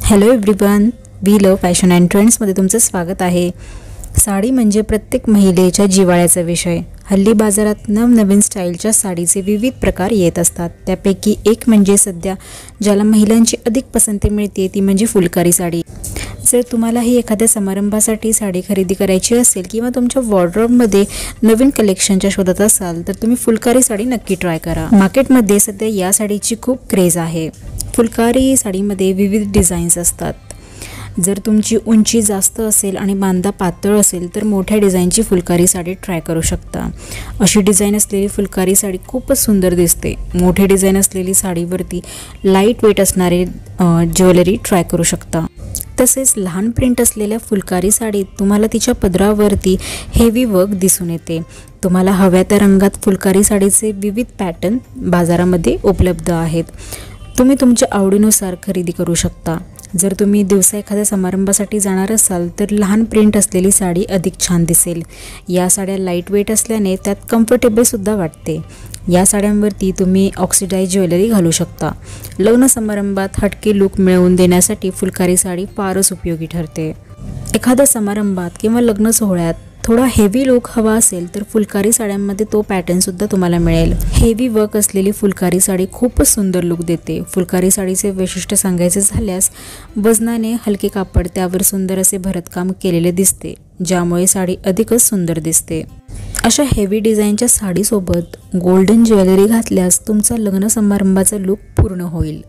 Hello everyone, we love fashion and ट्रेंड्समध्ये तुमचं स्वागत आहे। साडी म्हणजे प्रत्येक महिलेच्या जिव्हाळ्याचा विषय। हल्ली बाजारात नवनवीन स्टाईलच्या साडीचे विविध प्रकार येत असतात। त्यापैकी एक म्हणजे सध्या ज्याला महिलांची अधिक पसंती मिळते ती म्हणजे फुलकारी साडी। जर तुम्हालाही एखाद्या समारंभासाठी साडी खरेदी करायची असेल किंवा तुमच्या वॉर्डरोबमध्ये नवीन कलेक्शनच्या शोधात असाल तर तुम्ही फुलकारी साडी नक्की ट्राय करा। मार्केटमध्ये सध्या या साडीची खूप क्रेज आहे। फुलकारी साडीमध्ये विविध डिझाईन्स असतात। जर तुमची उंची जास्त असेल आणि बांधा पातळ असेल तर मोठ्या डिझाईनची फुलकारी साडी ट्राय करू शकता। अशी डिझाईन असलेली फुलकारी साडी खूपच सुंदर दिसते। मोठे डिझाईन असलेली साडीवरती लाईट वेट असणारे ज्वेलरी ट्राय करू शकता। तसेच लहान प्रिंट असलेल्या फुलकारी साडीत तुम्हाला तिच्या पदरावरती हेवी वर्क दिसून येते। तुम्हाला हव्या त्या रंगात फुलकारी साडीचे विविध पॅटर्न बाजारामध्ये उपलब्ध आहेत। तुम्ही तुमच्या आवडीनुसार खरेदी करू शकता। जर तुम्ही दिवसा एखाद्या समारंभासाठी जाणार असाल तर लहान प्रिंट असलेली साडी अधिक छान दिसेल। या साड्या लाईट वेट असल्याने त्यात कम्फर्टेबल सुद्धा वाटते। या साड्यांवरती तुम्ही ऑक्सिडाइज ज्वेलरी घालू शकता। लग्न समारंभात हटके लुक मिळवून देण्यासाठी फुलकारी साडी फारच उपयोगी ठरते। एखाद्या समारंभात किंवा लग्न सोहळ्यात थोडा हेवी लुक हवा असेल तर फुलकारी साड्यांमध्ये तो पॅटर्न सुद्धा तुम्हाला मिळेल। हेवी वर्क असलेली फुलकारी साडी खूपच सुंदर लुक देते। फुलकारी साडीचे वैशिष्ट्य सांगायचे झाल्यास वजनाने हलके कापड, त्यावर सुंदर असे भरतकाम केलेले दिसते, ज्यामुळे साडी अधिकच सुंदर दिसते। अशा हेवी डिझाईनच्या साडीसोबत गोल्डन ज्वेलरी घातल्यास तुमचा लग्न समारंभाचा लुक पूर्ण होईल।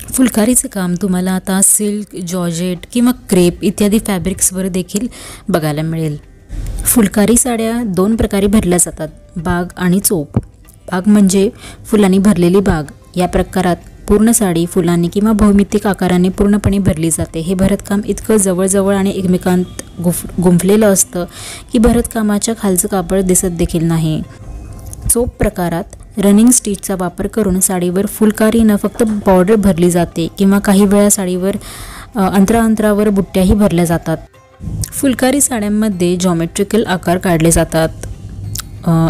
फुलकारीचे काम तुम्हाला आता सिल्क, जॉर्जेट किंवा क्रेप इत्यादी फॅब्रिक्सवर देखील बघायला मिळेल। फुलकारी साड्या दोन प्रकारे भरल्या जातात, बाग आणि चोप। बाग म्हणजे फुलांनी भरलेली बाग। या प्रकारात पूर्ण साडी फुलांनी किंवा भौमितिक आकाराने पूर्णपणे भरली जाते। हे भरतकाम इतकं जवळजवळ आणि एकमेकांत गुंफलेलं असतं की भरतकामाच्या खालचं कापड दिसत देखील नाही। चोप प्रकारात रनिंग स्टिचचा वापर करून साडीवर फुलकारी न फक्त बॉर्डर भरली जाते किंवा काही वेळा साडीवर अंतरावर बुट्ट्याही भरल्या जातात। फुलकारी साड्यांमध्ये जॉमेट्रिकल आकार काढले जातात।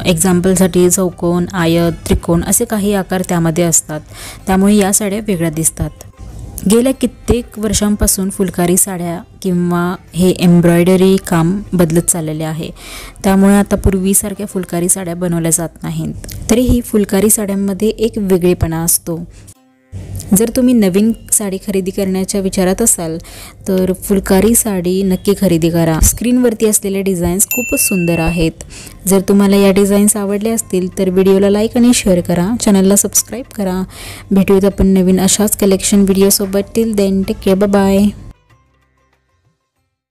एक्झाम्पलसाठी चौकोन, आयत, त्रिकोण असे काही आकार त्यामध्ये असतात, त्यामुळे या साड्या वेगळ्या दिसतात। गेल्या कित्येक वर्षांपासून फुलकारी साड्या किंवा हे एम्ब्रॉयडरी काम बदलत चाललेले आहे, त्यामुळे आता पूर्वीसारख्या फुलकारी साड्या बनवल्या जात नाहीत। तरीही फुलकारी साड्यांमध्ये एक वेगळेपणा असतो। जर तुम्ही नवीन साडी खरेदी करण्याच्या विचारात असाल तर फुलकारी साडी नक्की खरेदी करा। स्क्रीनवरती असलेले डिझाईन्स खूपच सुंदर आहेत। जर तुम्हाला या डिझाईन्स आवडले असतील तर व्हिडिओला लाईक आणि शेअर करा, चॅनलला सबस्क्राईब करा। भेटूयात आपण नवीन अशाच कलेक्शन व्हिडिओसोबत। Till then take care, bye bye.